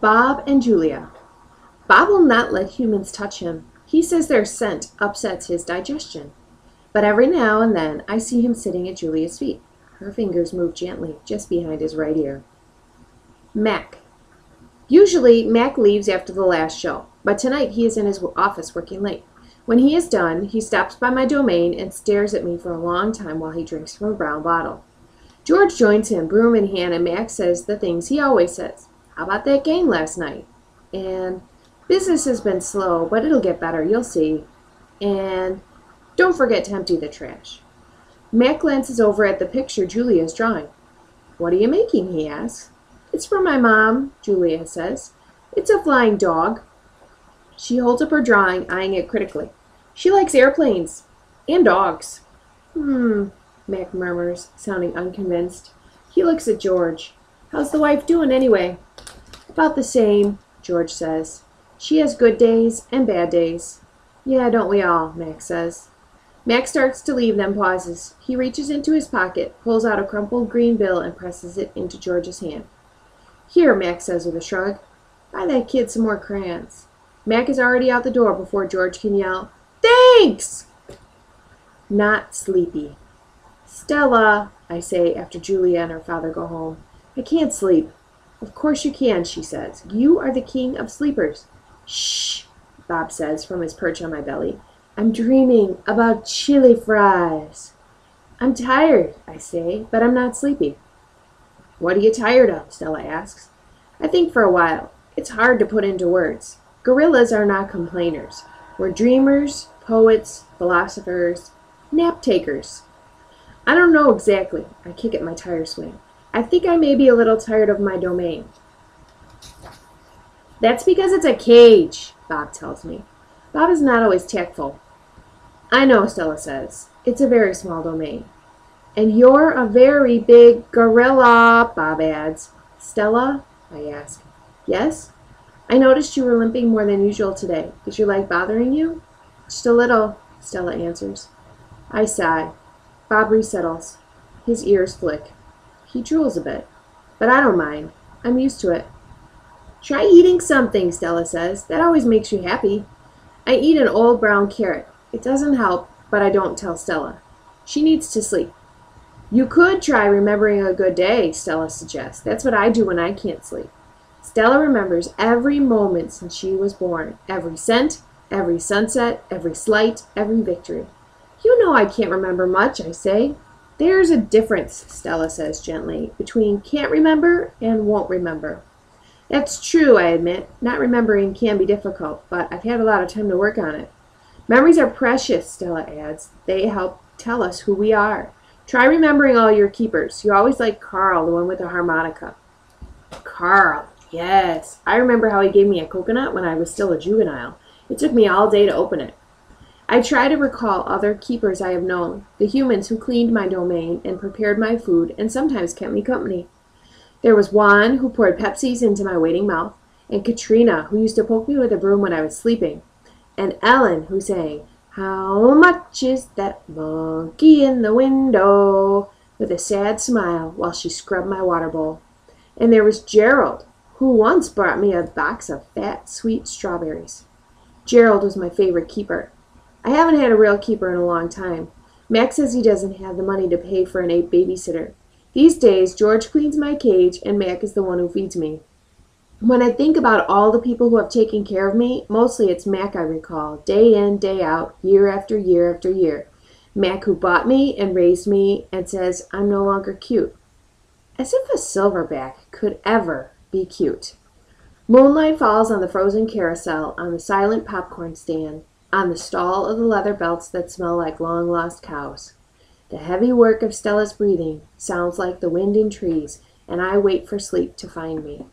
Bob and Julia. Bob will not let humans touch him. He says their scent upsets his digestion. But every now and then I see him sitting at Julia's feet. Her fingers move gently just behind his right ear. Mac. Usually Mac leaves after the last show, but tonight he is in his office working late. When he is done, he stops by my domain and stares at me for a long time while he drinks from a brown bottle. George joins him, broom in hand, and Mac says the things he always says. How about that game last night? And business has been slow, but it'll get better, you'll see. And don't forget to empty the trash. Mac glances over at the picture Julia is drawing. What are you making? He asks. It's for my mom, Julia says. It's a flying dog. She holds up her drawing, eyeing it critically. She likes airplanes and dogs. Mac murmurs, sounding unconvinced. He looks at George. How's the wife doing anyway? About the same, George says. She has good days and bad days. Yeah, don't we all, Mac says. Mac starts to leave, then pauses. He reaches into his pocket, pulls out a crumpled green bill, and presses it into George's hand. Here, Mac says with a shrug. Buy that kid some more crayons. Mac is already out the door before George can yell, Thanks! Not sleepy. Stella, I say after Julia and her father go home. I can't sleep. Of course you can, she says. You are the king of sleepers. Shh, Bob says from his perch on my belly. I'm dreaming about chili fries. I'm tired, I say, but I'm not sleepy. What are you tired of? Stella asks. I think for a while. It's hard to put into words. Gorillas are not complainers. We're dreamers, poets, philosophers, nap takers. I don't know exactly. I kick at my tire swing. I think I may be a little tired of my domain. That's because it's a cage, Bob tells me. Bob is not always tactful. I know, Stella says. It's a very small domain. And you're a very big gorilla, Bob adds. Stella? I ask. Yes? I noticed you were limping more than usual today. Is your leg bothering you? Just a little, Stella answers. I sigh. Bob resettles. His ears flick. He drools a bit. But I don't mind. I'm used to it. Try eating something, Stella says. That always makes you happy. I eat an old brown carrot. It doesn't help, but I don't tell Stella. She needs to sleep. You could try remembering a good day, Stella suggests. That's what I do when I can't sleep. Stella remembers every moment since she was born. Every scent, every sunset, every slight, every victory. You know I can't remember much, I say. There's a difference, Stella says gently, between can't remember and won't remember. That's true, I admit. Not remembering can be difficult, but I've had a lot of time to work on it. Memories are precious, Stella adds. They help tell us who we are. Try remembering all your keepers. You always liked Carl, the one with the harmonica. Carl, yes. I remember how he gave me a coconut when I was still a juvenile. It took me all day to open it. I try to recall other keepers I have known, the humans who cleaned my domain and prepared my food and sometimes kept me company. There was Juan, who poured Pepsis into my waiting mouth, and Katrina, who used to poke me with a broom when I was sleeping, and Ellen, who sang, How much is that monkey in the window, with a sad smile while she scrubbed my water bowl. And there was Gerald, who once brought me a box of fat, sweet strawberries. Gerald was my favorite keeper. I haven't had a real keeper in a long time. Max says he doesn't have the money to pay for an babysitter. These days, George cleans my cage, and Mac is the one who feeds me. When I think about all the people who have taken care of me, mostly it's Mac I recall, day in, day out, year after year after year. Mac who bought me and raised me and says I'm no longer cute. As if a silverback could ever be cute. Moonlight falls on the frozen carousel, on the silent popcorn stand, on the stall of the leather belts that smell like long-lost cows. The heavy work of Stella's breathing sounds like the wind in trees, and I wait for sleep to find me.